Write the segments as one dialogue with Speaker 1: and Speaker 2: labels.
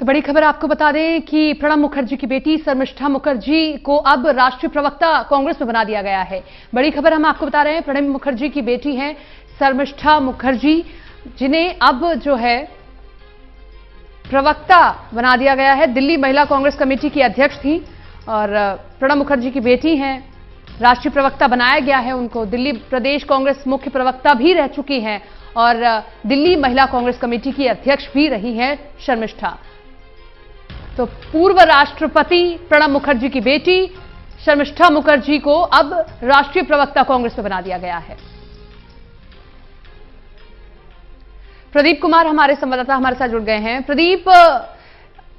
Speaker 1: तो बड़ी खबर आपको बता दें कि प्रणब मुखर्जी की बेटी शर्मिष्ठा मुखर्जी को अब राष्ट्रीय प्रवक्ता कांग्रेस में बना दिया गया है। बड़ी खबर हम आपको बता रहे हैं, प्रणब मुखर्जी की बेटी हैं शर्मिष्ठा मुखर्जी, जिन्हें अब जो है प्रवक्ता बना दिया गया है। दिल्ली महिला कांग्रेस कमेटी की अध्यक्ष थी और प्रणब मुखर्जी की बेटी हैं, राष्ट्रीय प्रवक्ता बनाया गया है उनको। दिल्ली प्रदेश कांग्रेस मुख्य प्रवक्ता भी रह चुकी हैं और दिल्ली महिला कांग्रेस कमेटी की अध्यक्ष भी रही हैं शर्मिष्ठा। तो पूर्व राष्ट्रपति प्रणब मुखर्जी की बेटी शर्मिष्ठा मुखर्जी को अब राष्ट्रीय प्रवक्ता कांग्रेस में बना दिया गया है। प्रदीप कुमार हमारे संवाददाता हमारे साथ जुड़ गए हैं। प्रदीप,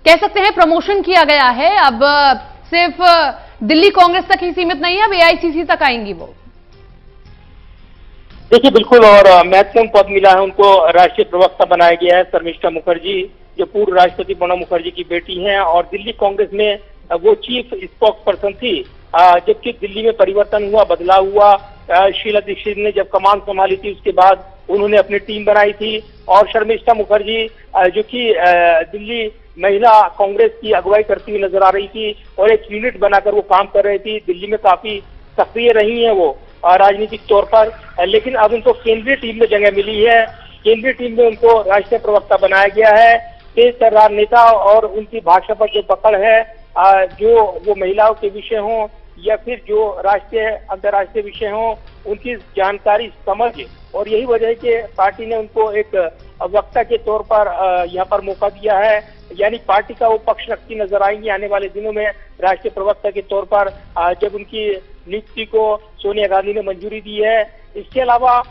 Speaker 1: कह सकते हैं प्रमोशन किया गया है, अब सिर्फ दिल्ली कांग्रेस तक ही सीमित नहीं है, अब एआईसीसी तक आएंगी वो।
Speaker 2: देखिए बिल्कुल, और महत्वपूर्ण पद मिला है उनको, राष्ट्रीय प्रवक्ता बनाया गया है शर्मिष्ठा मुखर्जी, जो पूर्व राष्ट्रपति प्रणब मुखर्जी की बेटी हैं और दिल्ली कांग्रेस में वो चीफ स्पोक्स पर्सन थी। जबकि दिल्ली में परिवर्तन हुआ, बदलाव हुआ, शीला दीक्षित ने जब कमान संभाली थी उसके बाद उन्होंने अपनी टीम बनाई थी और शर्मिष्ठा मुखर्जी जो कि दिल्ली महिला कांग्रेस की अगुवाई करती हुई नजर आ रही थी और एक यूनिट बनाकर वो काम कर रही थी। दिल्ली में काफी सक्रिय रही है वो राजनीतिक तौर पर, लेकिन अब उनको केंद्रीय टीम में जगह मिली है। केंद्रीय टीम में उनको राष्ट्रीय प्रवक्ता बनाया गया है। तेज तर्रार नेता और उनकी भाषा पर जो पकड़ है, जो वो महिलाओं के विषय हों या फिर जो राष्ट्रीय अंतर्राष्ट्रीय विषय हों, उनकी जानकारी समझ, और यही वजह है कि पार्टी ने उनको एक वक्ता के तौर पर यहाँ पर मौका दिया है। यानी पार्टी का वो पक्ष रखती नजर आएंगी आने वाले दिनों में राष्ट्रीय प्रवक्ता के तौर पर, जब उनकी नियुक्ति को सोनिया गांधी ने मंजूरी दी है। इसके अलावा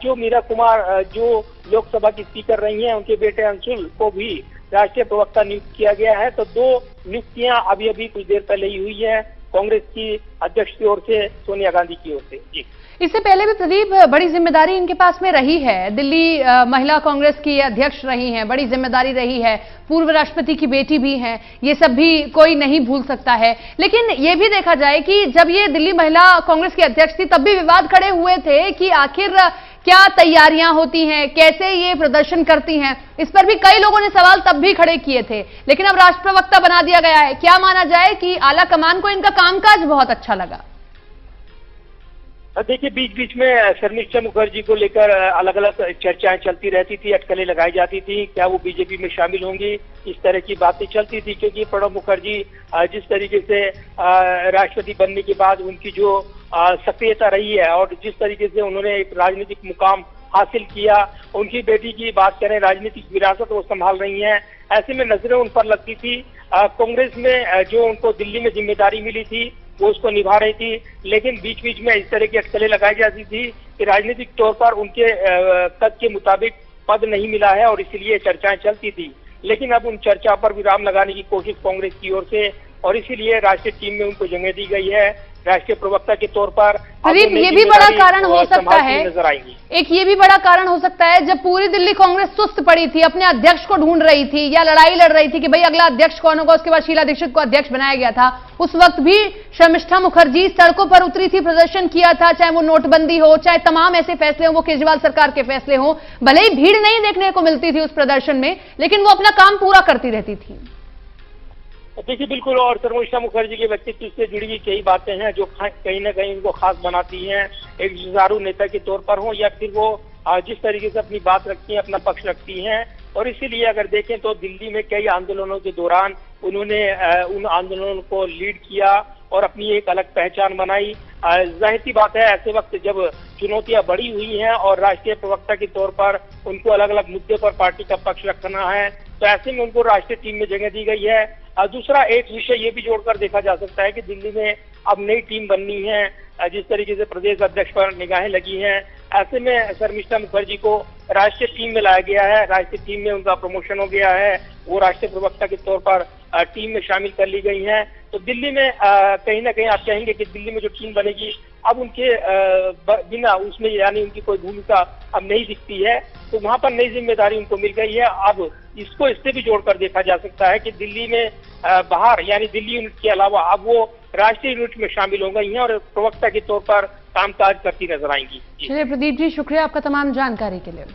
Speaker 2: जो मीरा कुमार जो लोकसभा की स्पीकर रही हैं, उनके बेटे अंशुल को भी राष्ट्रीय प्रवक्ता नियुक्त किया गया है। तो दो नियुक्तियां अभी कुछ देर पहले ही हुई है, कांग्रेस की अध्यक्ष की ओर से, सोनिया गांधी की ओर से। जी,
Speaker 1: इससे पहले भी प्रदीप बड़ी जिम्मेदारी इनके पास में रही है, दिल्ली महिला कांग्रेस की अध्यक्ष रही हैं, बड़ी जिम्मेदारी रही है, पूर्व राष्ट्रपति की बेटी भी हैं, ये सब भी कोई नहीं भूल सकता है। लेकिन ये भी देखा जाए कि जब ये दिल्ली महिला कांग्रेस की अध्यक्ष थी तब भी विवाद खड़े हुए थे कि आखिर क्या तैयारियां होती हैं, कैसे ये प्रदर्शन करती हैं, इस पर भी कई लोगों ने सवाल तब भी खड़े किए थे। लेकिन अब राष्ट्र प्रवक्ता बना दिया गया है, क्या माना जाए कि आला कमान को इनका कामकाज बहुत अच्छा लगा?
Speaker 2: देखिए, बीच बीच में शर्मिष्ठा मुखर्जी को लेकर अलग अलग चर्चाएं चलती रहती थी, अटकलें लगाई जाती थी, क्या वो बीजेपी में शामिल होंगी, इस तरह की बातें चलती थी। क्योंकि प्रणब मुखर्जी जिस तरीके से राष्ट्रपति बनने के बाद उनकी जो सक्रियता रही है और जिस तरीके से उन्होंने एक राजनीतिक मुकाम हासिल किया, उनकी बेटी की बात करें, राजनीतिक विरासत वो संभाल रही हैं, ऐसे में नजरें उन पर लगती थी। कांग्रेस में जो उनको दिल्ली में जिम्मेदारी मिली थी वो उसको निभा रही थी, लेकिन बीच बीच में इस तरह की अटकलें लगाई जाती थी कि राजनीतिक तौर पर उनके कद के मुताबिक पद नहीं मिला है और इसीलिए चर्चाएं चलती थी। लेकिन अब उन चर्चा पर विराम लगाने की कोशिश कांग्रेस की ओर से, और इसीलिए राष्ट्रीय टीम में उनको जगह दी गई है राष्ट्रीय प्रवक्ता के तौर पर।
Speaker 1: ये भी बड़ा कारण हो सकता है, एक ये भी बड़ा कारण हो सकता है, जब पूरी दिल्ली कांग्रेस सुस्त पड़ी थी, अपने अध्यक्ष को ढूंढ रही थी या लड़ाई लड़ रही थी कि भाई अगला अध्यक्ष कौन होगा, उसके बाद शीला दीक्षित को अध्यक्ष बनाया गया था, उस वक्त भी शर्मिष्ठा मुखर्जी सड़कों पर उतरी थी, प्रदर्शन किया था, चाहे वो नोटबंदी हो, चाहे तमाम ऐसे फैसले हो, वो केजरीवाल सरकार के फैसले हो। भले ही भीड़ नहीं देखने को मिलती थी उस प्रदर्शन में, लेकिन वो अपना काम पूरा करती रहती थी।
Speaker 2: देखिए बिल्कुल, और शर्मिष्ठा मुखर्जी के व्यक्तित्व से जुड़ी हुई कई बातें हैं जो कहीं ना कहीं उनको खास बनाती हैं, एक जुझारू नेता के तौर पर हो या फिर वो जिस तरीके से अपनी बात रखती हैं, अपना पक्ष रखती हैं। और इसीलिए अगर देखें तो दिल्ली में कई आंदोलनों के दौरान उन्होंने उन आंदोलनों को लीड किया और अपनी एक अलग पहचान बनाई। जाहिर सी बात है, ऐसे वक्त जब चुनौतियां बढ़ी हुई हैं और राष्ट्रीय प्रवक्ता के तौर पर उनको अलग अलग मुद्दे पर पार्टी का पक्ष रखना है, तो ऐसे में उनको राष्ट्रीय टीम में जगह दी गई है। दूसरा एक विषय ये भी जोड़कर देखा जा सकता है कि दिल्ली में अब नई टीम बननी है, जिस तरीके से प्रदेश अध्यक्ष पर निगाहें लगी हैं, ऐसे में शर्मिष्ठा मुखर्जी को राष्ट्रीय टीम में लाया गया है, राष्ट्रीय टीम में उनका प्रमोशन हो गया है, वो राष्ट्रीय प्रवक्ता के तौर पर टीम में शामिल कर ली गई हैं। तो दिल्ली में कहीं ना कहीं आप कहेंगे कि दिल्ली में जो टीम बनेगी अब उनके बिना उसमें यानी उनकी कोई भूमिका अब नहीं दिखती है, तो वहां पर नई जिम्मेदारी उनको मिल गई है। अब इसको इससे भी जोड़कर देखा जा सकता है कि दिल्ली में बाहर यानी दिल्ली यूनिट के अलावा अब वो राष्ट्रीय यूनिट में शामिल हो गई हैं और प्रवक्ता के तौर पर कामकाज करती नजर आएंगी।
Speaker 1: चलिए प्रदीप जी, शुक्रिया आपका तमाम जानकारी के लिए।